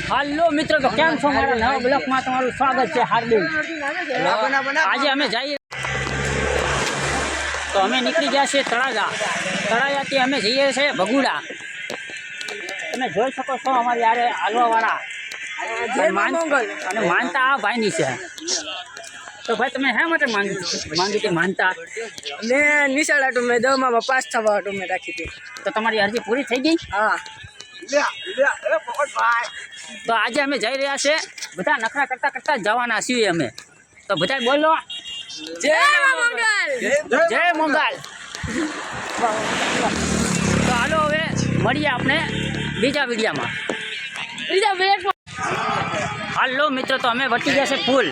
હાલો મિત્રો, તો કેમ છો? મારા નવા બ્લોકમાં તમારું સ્વાગત છે હાર્દિક. આજે અમે જઈએ તો અમે નીકળી ગયા છીએ તળાજાથી અમે જઈએ છીએ ભગુડા. તમે જોઈ શકો છો અમારી યારે હાલવાવાળા અને માનતા આ ભાઈની છે. તો ભાઈ તમે શા માટે માંગી હતી માનતા? મેં નિશાળ હાટું મેં 10માં પાસ થવા હાટું મેં રાખી હતી. તો તમારી અરજી પૂરી થઈ ગઈ? હા. તો આજે અમે જઈ રહ્યા છે, બધા નખરા કરતા જવાના છીએ અમે. તો બધા બોલો જય મંગલ, જય મંગલ. તો હાલો હવે મળીએ આપણે બીજા વિડીયામાં. હાલો મિત્રો, તો અમે વટી ગયા છે ફૂલ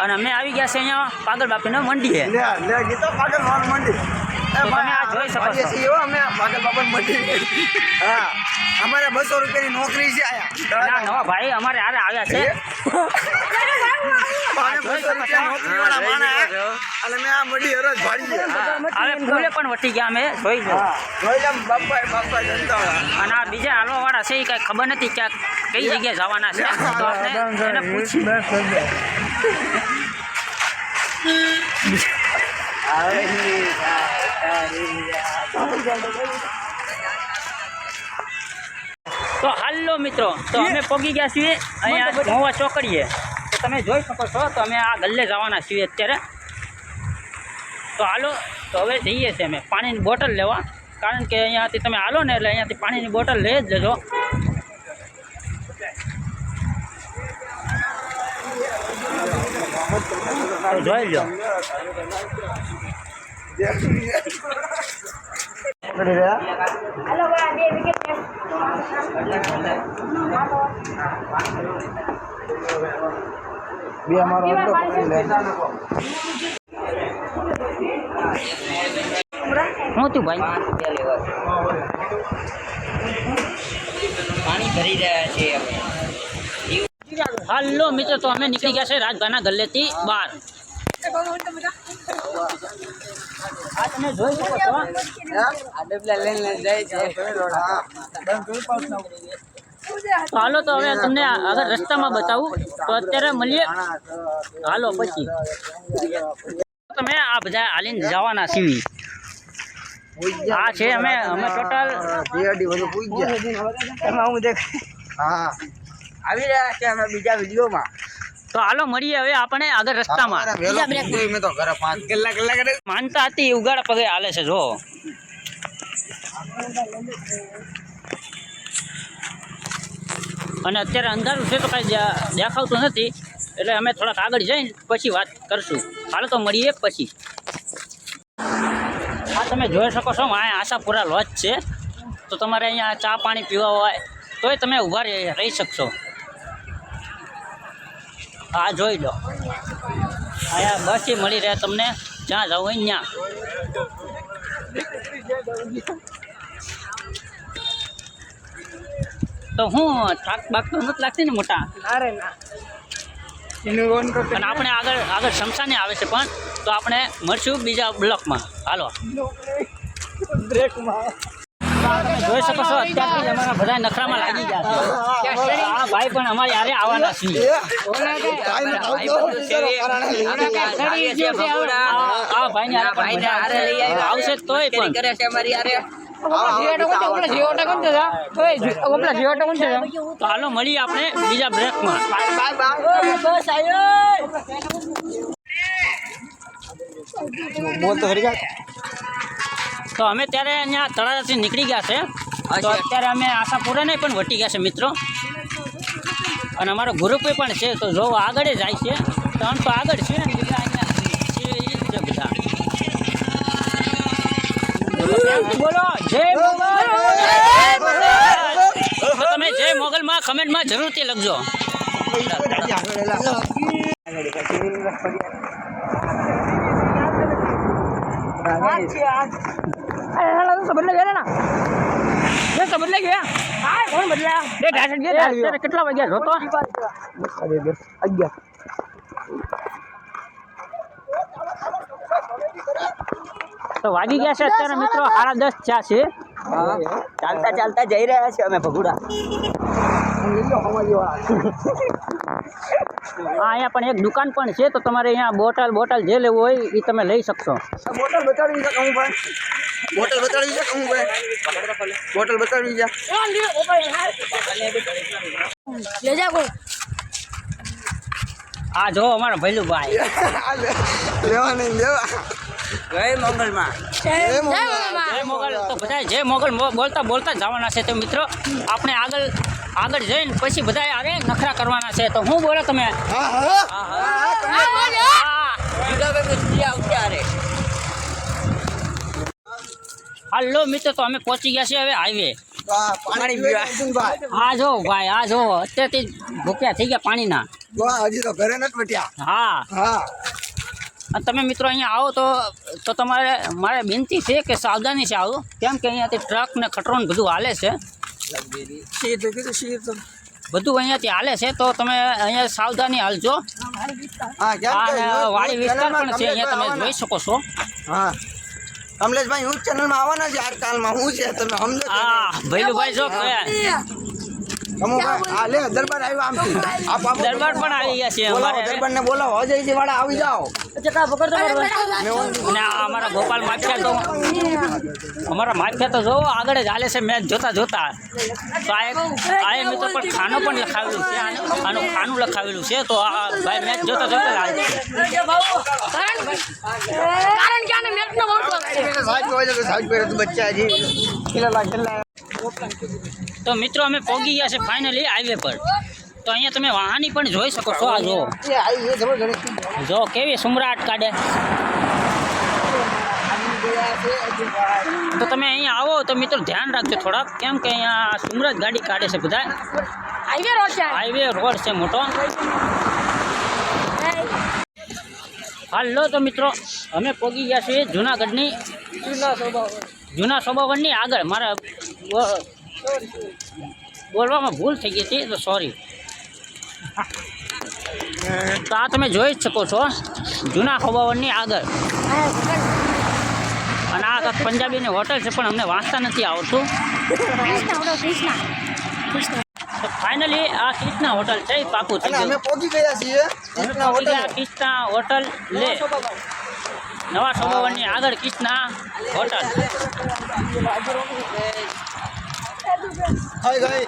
અને અમે આવી ગયા છે અહીંયા પાગલ બાપીનો મંડીએ. તમે આ જોઈ શકો છો. અમારે 200 રૂપિયાની નોકરી છે આયા. ના ભાઈ, અમારે હારે આવ્યા છે. અને મેં આ મડી હરોજ ભાડીએ. હવે ફૂલે પણ વટી ગયા અમે જોઈ લો. બાપા જનતા. અને આ બીજા હાલવાવાળા છે એ કાંઈ ખબર નથી કે કઈ જગ્યાએ જવાના છે. તો આપણે એને પૂછીએ. તો હાલો મિત્રો, તો અમે પહોંચી ગયા છીએ અહીંયા મોવા ચોકડીએ. તો તમે જોઈ શકો છો, તો અમે આ ગલ્લે જવાના છીએ અત્યારે. તો હાલો, તો હવે જઈએ છીએ અમે પાણીની બોટલ લેવા, કારણ કે અહીંયાથી તમે હાલો ને એટલે અહીંયાથી પાણીની બોટલ લઈ જ લેજો. તો જોઈ લો. બે અમારો અડધો પકડી લે. શું થયું ભાઈ? પાણી ભરી રહ્યા છે. હાલો મિત્રો, તો અમે નીકળી ગયા છે રાજભાઈના ગલ્લેથી બહાર. આ તમે જોઈ શકો છો. આ ડબલા લઈને જાય છે. તો હાલો, તો હવે તમને આગળ રસ્તામાં બતાવું. તો અત્યારે મળીએ હાલો પછી. તમે આ બધા હાલીને જવાના છીએ. આ છે અમે ટોટલ હા, આવી રહ્યા છે અમે બીજા વિડીયોમાં. તો હાલો મળીએ હવે આપણે આગળ રસ્તામાં. મેં તો ઘરે 5 કલાક માનતા હતી ઉગાડા પગે હાલે છે જો. અને અત્યારે અંધારું છે તો કાંઈ દેખાવતું નથી, એટલે અમે થોડાક આગળ જઈને પછી વાત કરશું. હાલો તો મળીએ પછી. આ તમે જોઈ શકો છો, અહીંયા આશાપુરા લોજ છે. તો તમારે અહીંયા ચા પાણી પીવા હોય તોય તમે ઊભા રહી શકશો. હા જોઈ લો, અહીંયા બસથી મળી રહે તમને જ્યાં જવું હોય ત્યાં. તો હું થાક બાક તો નથી લાગતી ને મોટા? અરે ના. અને આપણે આગળ શમશાને આવે છે પણ. તો આપણે મળશું બીજા બ્લોકમાં. હાલો. તમે જોઈ શકો છો, અત્યારથી અમારા બધા નખરામાં લાગી ગયા છે. આ ભાઈ પણ અમારી હારે આવવાના છીએ. આ ભાઈને આવશે તોય પણ. તો હાલો મળીએ આપણે બીજા બ્રેકમાં. તો અમે ત્યારે અહીંયા તળાજાથી નીકળી ગયા છે. તો અત્યારે અમે આશાપુરાને પણ વટી ગયા છે મિત્રો. અને અમારો ગ્રુપ પણ છે. તો જો આગળ જાય છે, 3 તો આગળ છે ને બીજા અહીંયા બધા. બોલો જય મોગલ. તમે જય મોગલમાં કમેન્ટમાં જરૂરથી લખજો. કેટલા વાગ્યા જોતો? તો વાગી ગયા છે અત્યારે મિત્રો 10:30 થયા છે. ચાલતા જઈ રહ્યા છે અમે ભગુડા. અહીંયા પણ એક દુકાન પણ છે, તો તમારે અહીંયા બોટલ જે લેવું હોય એ તમે લઈ શકશો. બોટલ બતાડવી છે કહું ભાઈ, બોટલ બતાડવી છે કહું ભાઈ, બોટલ બતાડવી છે. ले जा कोई આ જો અમારા ભૈલુભાઈ. લેવા નહીં લેવા. જય મોગલમાં. જય મોગલ. તો બધા જય મોગલ બોલતા જવાના છે. તો મિત્રો આપણે આગળ જઈને પછી બધા અરે નખરા કરવાના છે. તો હું બોલો તમે? હા હા હાલો મિત્રો, તો અમે પહોંચી ગયા છીએ હવે હાઈવે. પાણી પીવા ભાઈ. આ જો ભાઈ, આ જો અત્યારથી ભૂખ્યા થઈ ગયા પાણીના. હજી તો ઘરે નથી બેઠ્યા. હા, હા અને તમે મિત્રો અહીંયા આવો તો તમારે મારે વિનંતી છે કે સાવધાની છે આવું, કેમ કે અહીંયાથી ટ્રક ને ખટરો ને બધું હાલે છે, બધું અહીંયાથી હાલે છે. તો તમે અહીંયા સાવધાની હાલજો. હા અને વાડી વિસ્તાર પણ છે, અહીંયા તમે જોઈ શકો છો. હા કમલેશભાઈ, હું ચેનલમાં આવવાના છે આજકાલમાં. હું છે તમે સમજો? હા ભૈલુભાઈ જો હા લે દરબાર આવ્યો આમથી. દરબાર પણ આવી ગયા છે અમારે. દરબારને બોલાવો, અજયજી વાળા આવી જાઓ. ને અમારા ગોપાલ માફિયા તો જો આગળ જ હાલે છે મેચ જોતા તો આ મિત્રો પણ ખાનું પણ લખાવેલું છે, ખાનું લખાવેલું છે. તો આ ભાઈ મેચ જોતા જ હાલે છે. તો મિત્રો અમે પહોંચી ગયા છે ફાઇનલી હાઈવે પર. તો અહીંયા તમે વાહની પણ જોઈ શકો છો. આ જો કેવી સુમરાટ કાઢે. તો તમે અહીંયા આવો તો મિત્રો ધ્યાન રાખજો થોડાક, કેમ કે અહીંયા સુમરાટ ગાડી કાઢે છે બધા. હાઈવે રોડ છે મોટો. હાલો તો મિત્રો અમે પહોંચી ગયા છીએ જુનાગઢની જૂના સોબાવનની આગળ. મારા બોલવામાં ભૂલ થઈ ગઈ હતી, તો સોરી. તો આ તમે જોઈ જ શકો છો જૂના સોબાવનની આગળ. અને આ પંજાબીની હોટલ છે, પણ અમને વાંચતા નથી આવડતું. તો ફાઇનલી આ કૃષ્ણા હોટલ છે, એ પાકું થઈ ગયું. અમે પહોંચી ગયા છીએ કૃષ્ણા હોટલ લે નવા સોબાવનની આગળ કૃષ્ણા હોટલ. हाय गाइस,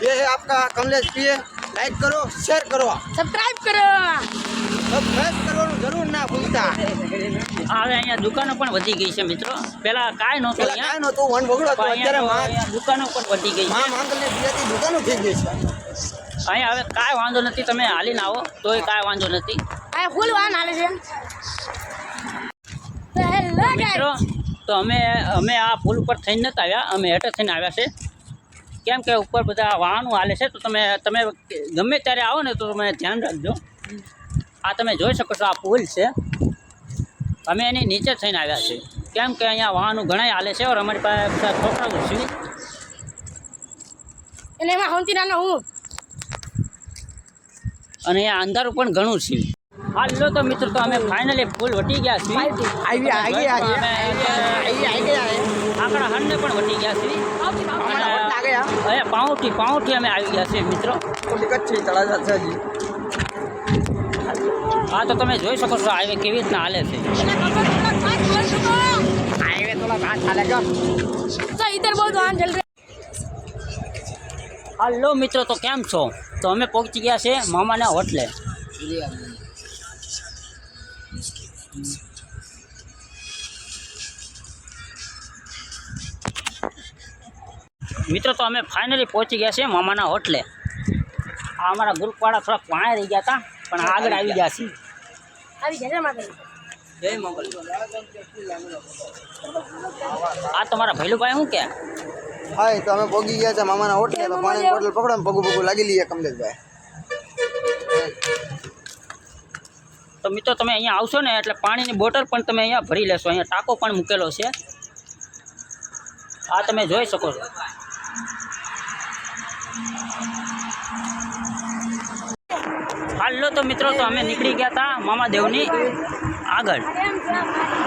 ये है आपका कमलेश पीए. लाइक करो, शेयर करो, सब्सक्राइब करो. सब्सक्राइब करવાનું જરૂર ના ભૂલતા. હવે અહીંયા દુકાનો પણ વધી ગઈ છે મિત્રો. પહેલા કાંઈ નહોતું પેલા અહીંયા, કાંઈ નહોતું, વન ભોગડો હતો. પણ અત્યારે અહીંયા દુકાનો પણ વધી ગઈ છે. માંગલને બીજાથી દુકાનો થઈ ગઈ છે. અહીંયા હવે કાંઈ વાંધો નથી, તમે હાલીને આવો તોય કાંઈ વાંધો નથી. આ ફૂલ વાન હાલે છે. તો હેલો ગાઈસ, મિત્રો તો અમે આ પુલ ઉપર થઈને નથી આવ્યા, અમે હેઠળ થઈને આવ્યા છે. કેમ કે ઉપર બધા વાહનો હાલે છે. તો તમે ગમે ત્યારે આવો ને તો તમે ધ્યાન રાખજો. આ તમે જોઈ શકો છો આ પુલ છે, અમે એની નીચે થઈને આવ્યા છે. કેમ કે અહીંયા વાહનો ઘણા હાલે છે. ઓર અમારી પાસે બધા છોકરાઓ છે, એટલે એમાં હોંતીરાનો હું અને અહીંયા અંધારું પણ ઘણું છે. હાલો તો મિત્રો, તો અમે ફાઇનલી પુલ વટી ગયા છીએ. આકડા હંડે પણ વટી ગયા છીએ. અને પાઉઠી અમે આવી ગયા છીએ મિત્રો. હા તો તમે જોઈ શકો છો હાઈવે કેવી રીતના હાલે છે. हाईवे थोड़ा घाट हालेगा तो इधर बहुत वाहन चल रहे. હાલો મિત્રો, તો કેમ છો? તો અમે પહોંચી ગયા છે મામાના હોટલે. મિત્રો તો અમે ફાઇનલી પહોંચી ગયા છે મામાના હોટલે. આ અમારા ગ્રુપવાળા થોડાક વાંહે રહી ગયા હતા, પણ આગળ આવી ગયા છે. अभी जय माता दी. જય મોગલ. આ તમારા ભૈલુભાઈ શું કે? હાય, તો અમે પહોંચી ગયા છે મામાના હોટલે. તો પાણીની બોટલ પકડો ને પગું લાગી લઈએ કમલેશભાઈ. તો મિત્રો તમે અહીંયા આવશો ને એટલે પાણીની બોટલ પણ તમે અહીંયા ભરી લેશો. અહીંયા ટાંકો પણ મૂકેલો છે, આ તમે જોઈ શકો છો. હાલો તો મિત્રો, તો અમે નીકળી ગયા હતા મામાદેવની આગળ.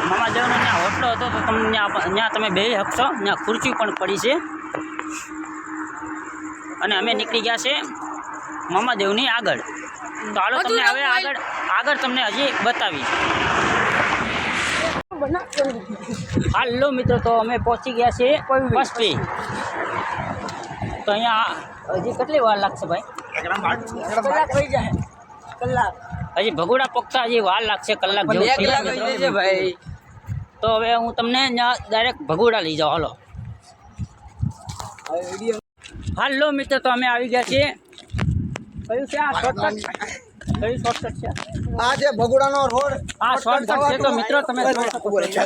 મામાદેવનો ત્યાં હોટલો હતો, તો તમને ત્યાં તમે બેસી શકશો. ત્યાં ખુરશી પણ પડી છે. અને અમે નીકળી ગયા છે મામાદેવની આગળ. તો હાલો તમને હવે આગળ તમને હજી બતાવી. હાલો મિત્રો, તો અમે પહોંચી ગયા છીએ પસ્પી. તો અહીંયા હજી કેટલી વાર લાગશે ભાઈ? કલાક થઈ જાય. કલાક હજી ભગોડા પકતા હજી વાર લાગશે, કલાક જેવું થઈ જાય મિત્રો. ભાઈ. તો હવે હું તમને ડાયરેક્ટ ભગોડા લઈ જાઉં. હાલો મિત્રો, તો અમે આવી ગયા છીએ. કયું છે આ શોર્ટકટ? કયું શોર્ટકટ છે? આ છે ભગોડાનો રોડ. આ શોર્ટકટ છે તો મિત્રો તમે જોઈ શકો છો.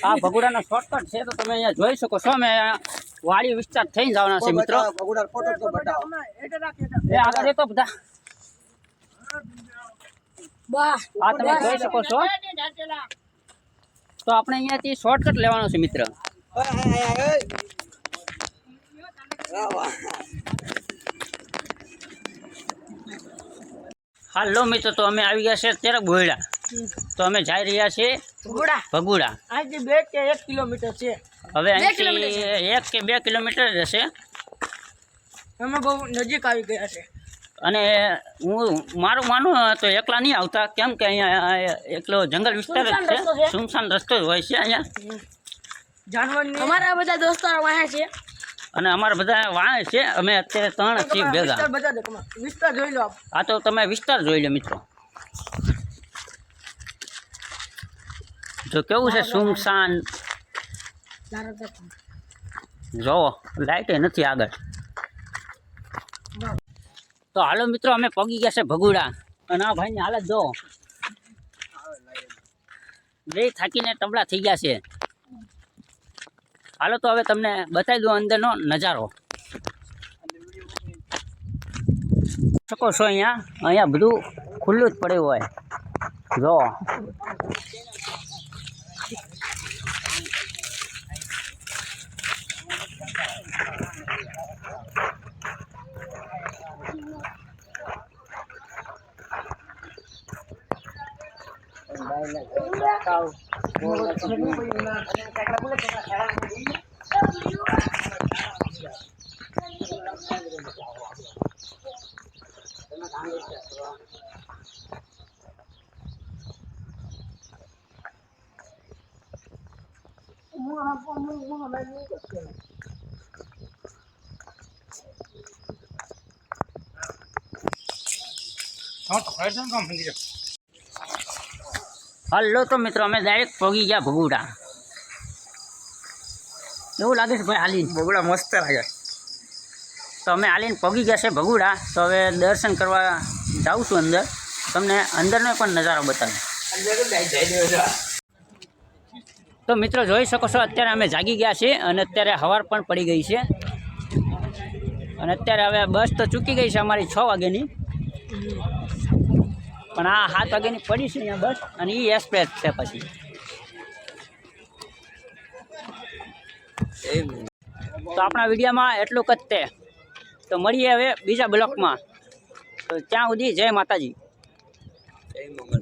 આ ભગોડાનો શોર્ટકટ છે તો તમે અહીંયા જોઈ શકો છો. અમે વાડી વિસ્તાર થઈને જવાના છે મિત્રો. ભગોડા ફોટો તો બતાવો. એ આગળ એ તો બધા આ તમે જોઈ શકો છો. તો આપણે અહીંયાથી શોર્ટકટ લેવાનો છે મિત્ર. હાલો મિત્રો, તો અમે આવી ગયા છે અત્યારે બોયડા. તો અમે જઈ રહ્યા છીએ ભગુડા. અહીંથી 2 કે 1 કિલોમીટર છે. હવે અહીંથી 1 કે 2 કિલોમીટર જશે. અમે બહુ નજીક આવી ગયા છે. અને હું મારું માનું તો એકલા નહીં આવતા, કેમ કે અહીંયા એકલો જંગલ વિસ્તાર જ છે, સુમસાન રસ્તો જ હોય છે અહીંયા. જાનવરની અમારા બધા દોસ્તારો વાહે છે અને અમારા બધા વાહે છે. અમે અત્યારે 3 છીએ ભેગા. વિસ્તાર જોઈ લો. આ તો તમે વિસ્તાર જોઈ લો મિત્રો. જો કેવું છે સુમસાન. જોવો લાઈટ નથી આગળ. તો હાલો મિત્રો, અમે પગી ગયા છે ભગુડા. અને આ ભાઈની હાલત જો, બે થાકીને ટબલા થઈ ગયા છે. હાલો તો હવે તમને બતાવી દઉં અંદરનો નજારો. શકો છો અહીંયા બધું ખુલ્લું જ પડ્યું હોય. જો હાલો તો મિત્રો, અમે ડાયરેક્ટ પગી ગયા ભગુડા. એવું લાગે છે ભાઈ હાલીને? ભગોડા મસ્ત લાગે. તો અમે હાલીને પગી ગયા છે ભગુડા. તો હવે દર્શન કરવા જાઉં છું અંદર. તમને અંદરનો પણ નજારો બતાવું. તો મિત્રો જોઈ શકો છો, અત્યારે અમે જાગી ગયા છીએ અને અત્યારે સવાર પણ પડી ગઈ છે. અને અત્યારે હવે બસ તો ચૂકી ગઈ છે અમારી 6 વાગ્યાની. પણ આ 7 વાગ્યાની પડી છે અહીંયા બસ. અને એ એક્સપ્રેસ છે. પછી તો આપણા વિડીયોમાં એટલું જ તે. તો મળીએ હવે બીજા બ્લોકમાં. તો ત્યાં સુધી જય માતાજી. જય મંગળ.